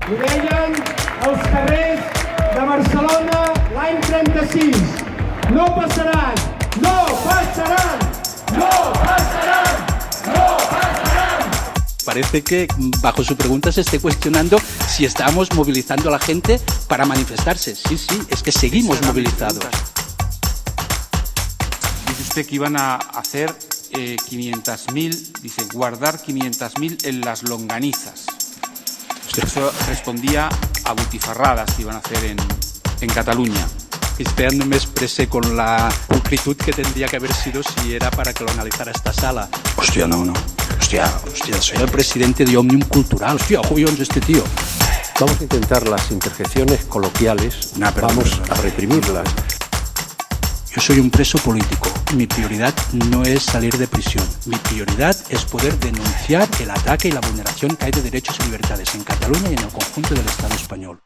Ho deien els carrers de Barcelona l'any 36. No passaran, no passaran, no passaran, no passaran. Parece que bajo su pregunta se esté cuestionando si estamos movilizando a la gente para manifestarse. Sí, es que seguimos movilizados. Dice usted que iban a hacer 500.000, dice, guardar 500.000 en las longanizas. Eso respondía a butifarradas que iban a hacer en Cataluña. Este no me expresé con la pulcritud que tendría que haber sido si era para que lo analizara esta sala. Hostia, no. Hostia, soy el presidente de Òmnium Cultural. Hostia, joyons este tío. Vamos a intentar las interjecciones coloquiales, vamos a reprimirlas. Yo soy un preso político. Mi prioridad no es salir de prisión. Mi prioridad es poder denunciar el ataque y la vulneración que hay de derechos y libertades en Cataluña y en el conjunto del Estado español.